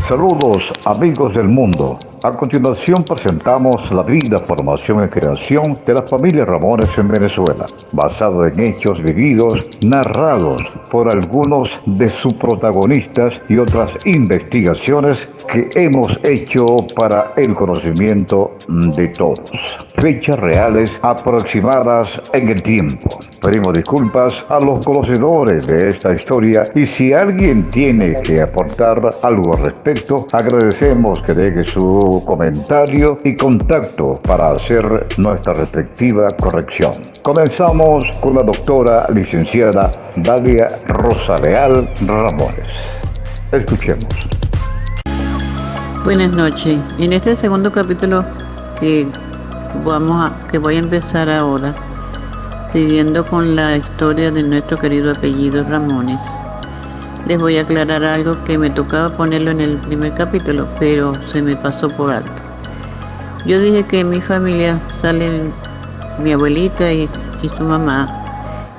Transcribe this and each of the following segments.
Saludos amigos del mundo. A continuación presentamos la vida, formación y creación de la familia Ramones en Venezuela, basado en hechos vividos, narrados por algunos de sus protagonistas y otras investigaciones que hemos hecho para el conocimiento de todos. Fechas reales aproximadas en el tiempo. Pedimos disculpas a los conocedores de esta historia y si alguien tiene que aportar algo al respecto, agradecemos que deje su comentario y contacto para hacer nuestra respectiva corrección. Comenzamos con la doctora licenciada Dalia Rosa Leal Ramones. Escuchemos. Buenas noches. En este segundo capítulo que voy a empezar ahora, siguiendo con la historia de nuestro querido apellido Ramones, les voy a aclarar algo que me tocaba ponerlo en el primer capítulo, pero se me pasó por alto. Yo dije que en mi familia salen mi abuelita y su mamá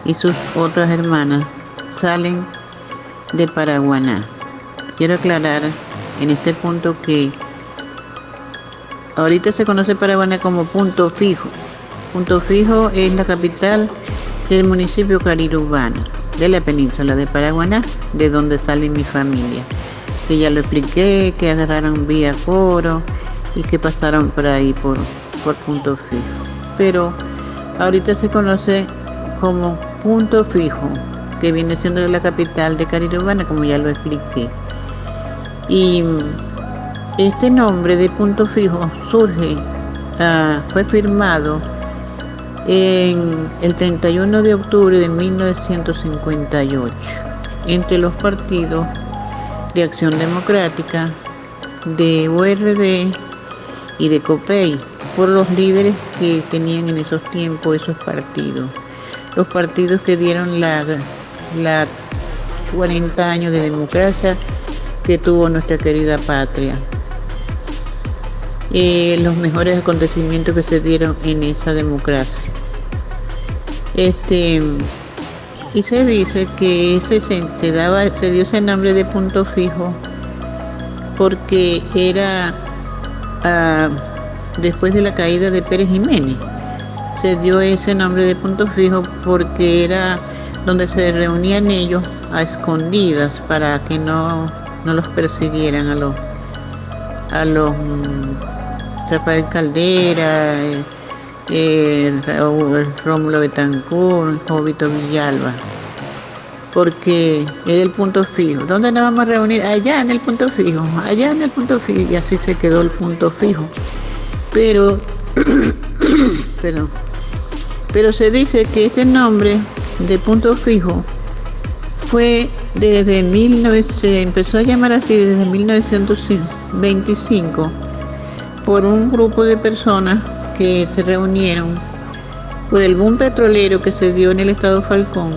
y sus otras hermanas salen de Paraguaná. Quiero aclarar en este punto que ahorita se conoce Paraguaná como Punto Fijo. Punto Fijo es la capital del municipio Carirurbana de la península de Paraguaná, de donde sale mi familia, que ya lo expliqué, que agarraron vía Coro y que pasaron por ahí por Punto Fijo, pero ahorita se conoce como Punto Fijo, que viene siendo la capital de Carirurbana, como ya lo expliqué. Y este nombre de Punto Fijo fue firmado en el 31 de octubre de 1958 entre los partidos de Acción Democrática, de URD y de COPEI, por los líderes que tenían en esos tiempos esos partidos, los partidos que dieron la 40 años de democracia que tuvo nuestra querida patria. Los mejores acontecimientos que se dieron en esa democracia. Y se dice que se dio ese nombre de Punto Fijo porque era después de la caída de Pérez Jiménez. Se dio ese nombre de Punto Fijo porque era donde se reunían ellos a escondidas para que no los persiguieran a los Rafael Caldera, Rómulo Betancourt, Jovito Villalba, porque era el Punto Fijo. ¿Dónde nos vamos a reunir? Allá en el Punto Fijo, y así se quedó el Punto Fijo. Pero se dice que este nombre de Punto Fijo fue se empezó a llamar así desde 1925 por un grupo de personas que se reunieron por el boom petrolero que se dio en el estado Falcón,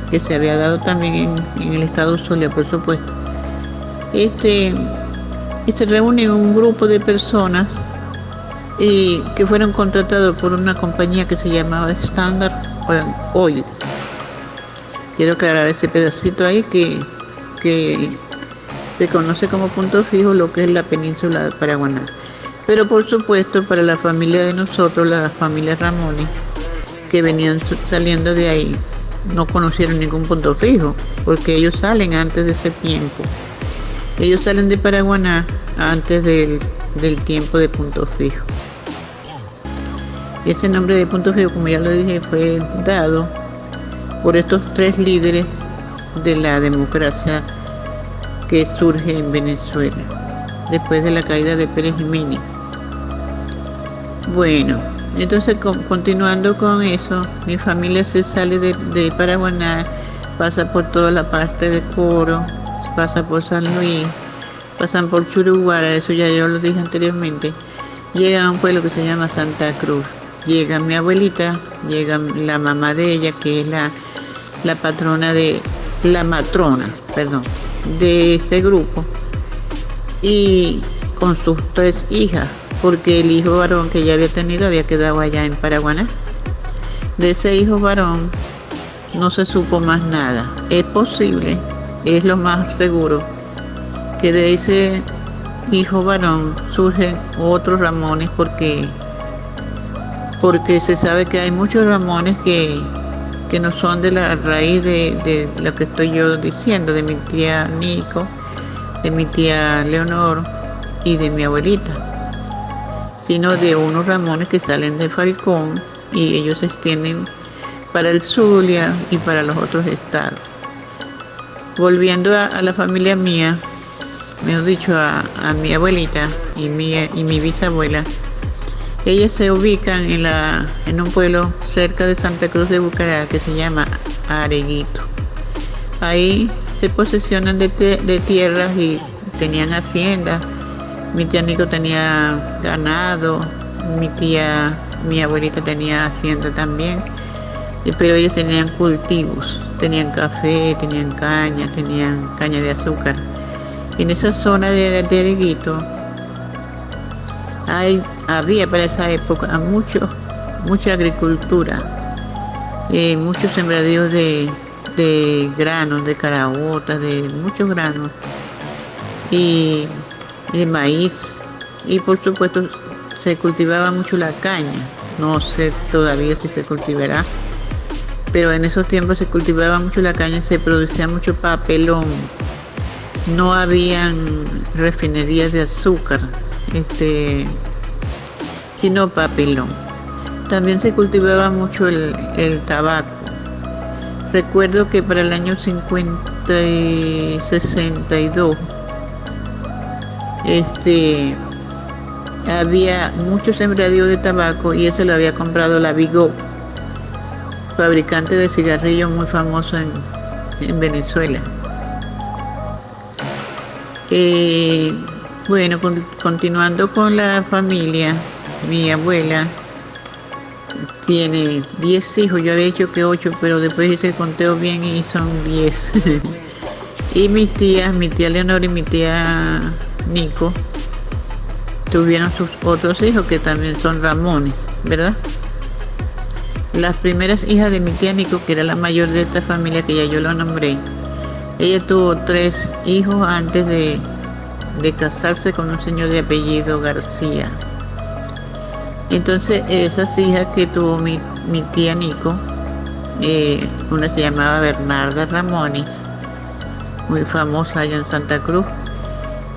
que se había dado también en el estado Zulia, por supuesto. Y se reúne un grupo de personas que fueron contratados por una compañía que se llamaba Standard Oil. Quiero aclarar ese pedacito ahí que se conoce como Punto Fijo lo que es la península de Paraguaná. Pero por supuesto para la familia de nosotros, la familia Ramones, que venían saliendo de ahí, no conocieron ningún Punto Fijo, porque ellos salen antes de ese tiempo. Ellos salen de Paraguaná antes del tiempo de Punto Fijo. Y ese nombre de Punto Fijo, como ya lo dije, fue dado por estos tres líderes de la democracia que surge en Venezuela después de la caída de Pérez Jiménez. Bueno, entonces continuando con eso, mi familia se sale de Paraguaná, pasa por toda la parte de Coro, pasa por San Luis, pasan por Churuguara, eso ya yo lo dije anteriormente, llega a un pueblo que se llama Santa Cruz. Llega mi abuelita, llega la mamá de ella, que es la matrona de ese grupo, y con sus tres hijas, porque el hijo varón que ella había tenido había quedado allá en Paraguaná. De ese hijo varón no se supo más nada. Es posible, es lo más seguro, que de ese hijo varón, surgen otros Ramones porque se sabe que hay muchos Ramones que no son de la raíz de lo que estoy yo diciendo, de mi tía Nico, de mi tía Leonor y de mi abuelita, sino de unos Ramones que salen de Falcón y ellos se extienden para el Zulia y para los otros estados. Volviendo a la familia mía, mejor dicho, a mi abuelita y mi bisabuela, ellas se ubican en un pueblo cerca de Santa Cruz de Bucará que se llama Areguito. Ahí se posesionan de tierras y tenían haciendas. Mi tía Nico tenía ganado, mi abuelita tenía hacienda también, pero ellos tenían cultivos, tenían café, tenían caña de azúcar. En esa zona de Areguito había para esa época mucha agricultura, muchos sembradíos de granos, de caraotas, de muchos granos y de maíz, y por supuesto se cultivaba mucho la caña. No sé todavía si se cultivará, pero en esos tiempos se cultivaba mucho la caña y se producía mucho papelón. No habían refinerías de azúcar, sino papelón. También se cultivaba mucho el tabaco. Recuerdo que para el año 62 había muchos sembradíos de tabaco y eso lo había comprado la Vigo, fabricante de cigarrillos muy famoso en Venezuela. Bueno, continuando con la familia, mi abuela tiene 10 hijos, yo había dicho que 8, pero después hice el conteo bien y son 10. Y mis tías, mi tía Leonor y mi tía Nico, tuvieron sus otros hijos que también son Ramones, ¿verdad? Las primeras hijas de mi tía Nico, que era la mayor de esta familia que ya yo lo nombré, ella tuvo 3 hijos antes de casarse con un señor de apellido García. Entonces esas hijas que tuvo mi tía Nico, una se llamaba Bernarda Ramones, muy famosa allá en Santa Cruz,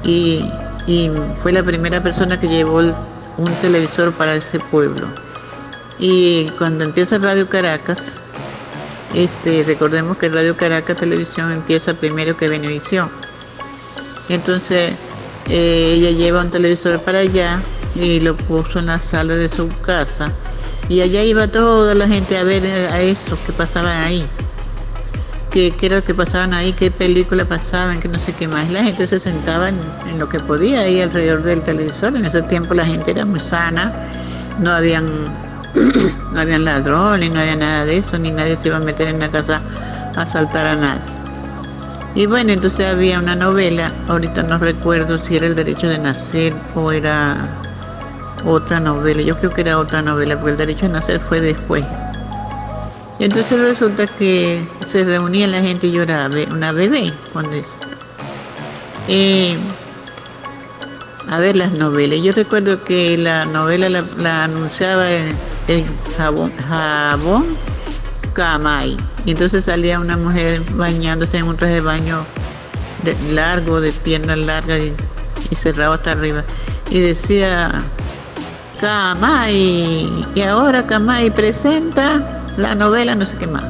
y fue la primera persona que llevó un televisor para ese pueblo. Y cuando empieza Radio Caracas, recordemos que Radio Caracas Televisión empieza primero que Venevisión. Entonces ella lleva un televisor para allá y lo puso en la sala de su casa, y allá iba toda la gente a ver a eso que pasaban ahí, qué era lo que pasaban ahí, qué película pasaban, que no sé qué más. La gente se sentaba en lo que podía ahí alrededor del televisor. En ese tiempo la gente era muy sana, no habían ladrones, no había nada de eso, ni nadie se iba a meter en la casa a asaltar a nadie. Y bueno, entonces había una novela, ahorita no recuerdo si era El Derecho de Nacer o era otra novela. Yo creo que era otra novela, porque El Derecho de Nacer fue después. Y entonces resulta que se reunía la gente y yo era una bebé cuando a ver las novelas. Yo recuerdo que la novela la anunciaba el jabón Camay. Y entonces salía una mujer bañándose en un traje de baño largo, de piernas largas y cerrado hasta arriba. Y decía, Camay, y ahora Camay presenta la novela no sé qué más.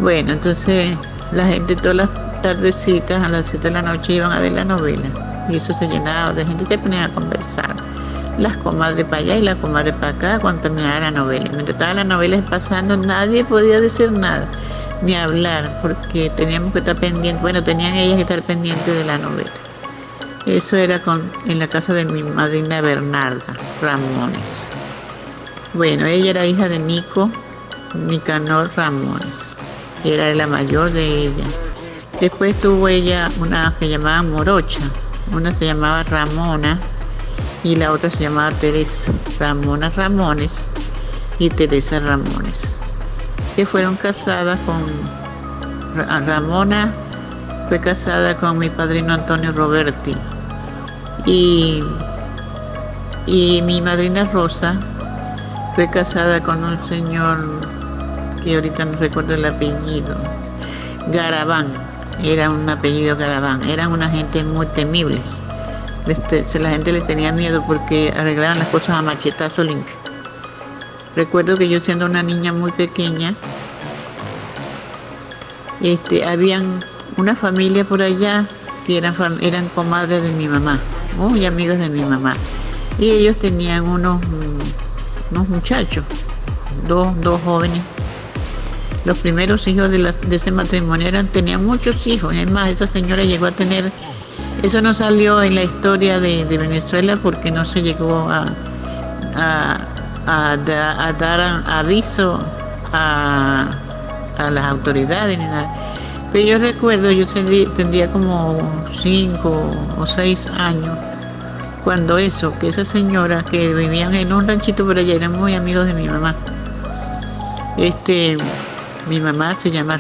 Bueno, entonces la gente todas las tardecitas a las 7 de la noche iban a ver la novela. Y eso se llenaba de gente, se ponían a conversar. Las comadres para allá y las comadres para acá cuando terminaba la novela. Mientras estaba la novela pasando, nadie podía decir nada, ni hablar, porque teníamos que estar pendientes. Bueno, tenían ellas que estar pendientes de la novela. Eso era en la casa de mi madrina Bernarda Ramones. Bueno, ella era hija de Nicanor Ramones. Era la mayor de ella. Después tuvo ella una que llamaban Morocha. Una se llamaba Ramona y la otra se llamaba Teresa. Ramona Ramones y Teresa Ramones, que fueron casadas Ramona fue casada con mi padrino Antonio Roberti Y, y mi madrina Rosa fue casada con un señor que ahorita no recuerdo el apellido, Garabán, era un apellido Garabán, eran una gente muy temibles. La gente les tenía miedo porque arreglaban las cosas a machetazo limpio. Recuerdo que yo siendo una niña muy pequeña, habían una familia por allá que eran comadres de mi mamá, muy amigas de mi mamá. Y ellos tenían unos muchachos, dos jóvenes. Los primeros hijos de ese matrimonio tenían muchos hijos. Es más, esa señora llegó a tener, eso no salió en la historia de Venezuela porque no se llegó a dar aviso a las autoridades ni nada. Pero yo recuerdo, yo tendría como 5 o 6 años, cuando que esa señora que vivían en un ranchito por allá, eran muy amigos de mi mamá. Mi mamá se llamó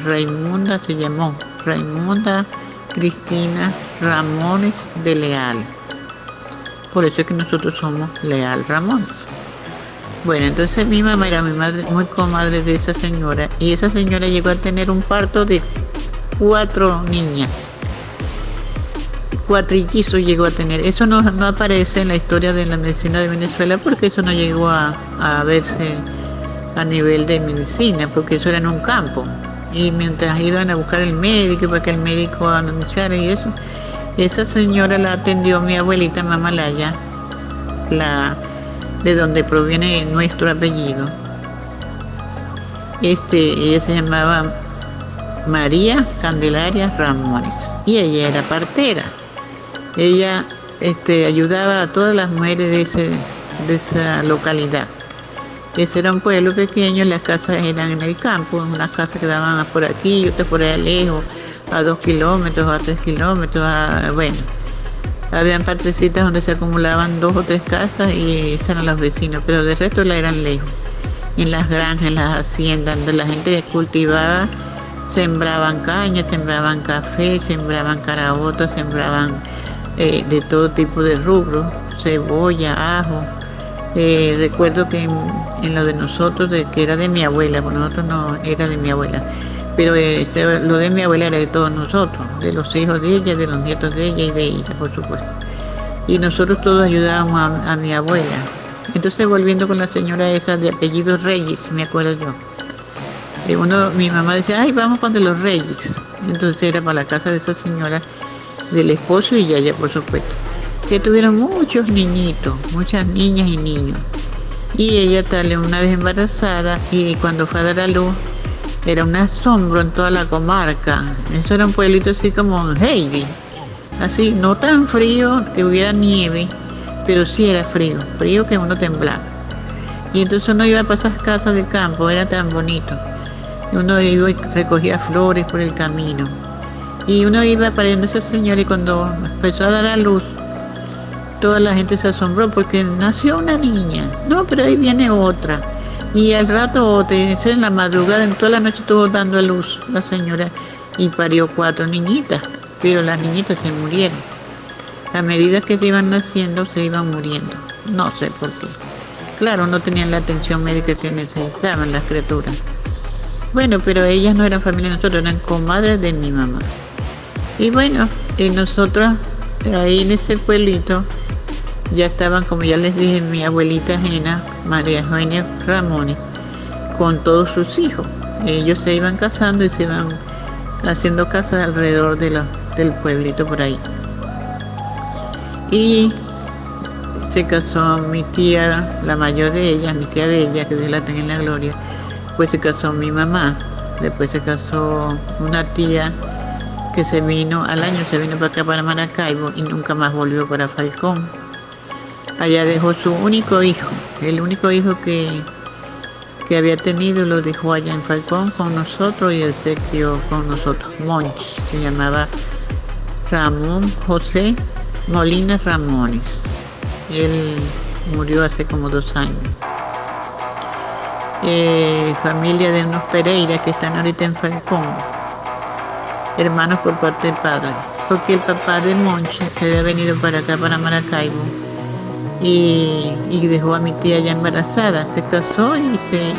Raimunda Cristina Ramones de Leal. Por eso es que nosotros somos Leal Ramones. Bueno, entonces mi mamá era muy comadre de esa señora, y esa señora llegó a tener un parto de 4 niñas. Cuatrillizos llegó a tener. Eso no aparece en la historia de la medicina de Venezuela porque eso no llegó a verse a nivel de medicina, porque eso era en un campo. Y mientras iban a buscar el médico para que el médico anunciara y eso, esa señora la atendió mi abuelita Mamalaya, de donde proviene nuestro apellido. Ella se llamaba María Candelaria Ramones y ella era partera. Ella ayudaba a todas las mujeres de esa localidad. Ese era un pueblo pequeño, las casas eran en el campo, unas casas que daban por aquí, otras por allá lejos, a 2 kilómetros, a 3 kilómetros, bueno. Habían partecitas donde se acumulaban 2 o 3 casas y esos eran los vecinos, pero del resto la eran lejos. En las granjas, en las haciendas, donde la gente cultivaba, sembraban caña, sembraban café, sembraban caraotas, sembraban de todo tipo de rubros, cebolla, ajo. Recuerdo que en lo de nosotros, que era de mi abuela, porque nosotros no era de mi abuela, pero lo de mi abuela era de todos nosotros, de los hijos de ella, de los nietos de ella y de ella, por supuesto. Y nosotros todos ayudábamos a mi abuela. Entonces, volviendo con la señora esa de apellido Reyes, me acuerdo yo. Mi mamá decía, ay, vamos para los Reyes. Entonces era para la casa de esa señora, del esposo y ella, por supuesto, que tuvieron muchos niñitos, muchas niñas y niños. Y ella tal una vez embarazada, y cuando fue a dar a luz, era un asombro en toda la comarca. Eso era un pueblito así como Heidi, así, no tan frío que hubiera nieve, pero sí era frío que uno temblaba. Y entonces uno iba para esas casas de campo, era tan bonito. Uno iba y recogía flores por el camino. Y uno iba pariendo a esa señora, y cuando empezó a dar a luz, toda la gente se asombró porque nació una niña. No, pero ahí viene otra. Y al rato, en la madrugada, en toda la noche estuvo dando a luz la señora y parió 4 niñitas, pero las niñitas se murieron. A medida que se iban naciendo, se iban muriendo. No sé por qué. Claro, no tenían la atención médica que necesitaban las criaturas. Bueno, pero ellas no eran familia de nosotros, eran comadres de mi mamá. Y bueno, nosotros ahí en ese pueblito ya estaban, como ya les dije, mi abuelita Jena, María Eugenia Ramones, con todos sus hijos. Ellos se iban casando y se iban haciendo casas alrededor del pueblito por ahí. Y se casó mi tía, la mayor de ellas, mi tía Bella, que Dios la tenga en la gloria. Pues se casó mi mamá. Después se casó una tía que al año se vino para acá, para Maracaibo, y nunca más volvió para Falcón. Allá dejó su único hijo, el único hijo que había tenido, lo dejó allá en Falcón con nosotros, y él se crió con nosotros. Monch, se llamaba Ramón José Molina Ramones. Él murió hace como 2 años. Familia de unos Pereira que están ahorita en Falcón, hermanos por parte de padre. porque el papá de Monchi se había venido para acá, para Maracaibo, y dejó a mi tía ya embarazada. Se casó y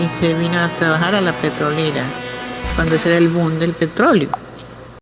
se vino a trabajar a la petrolera, cuando ese era el boom del petróleo.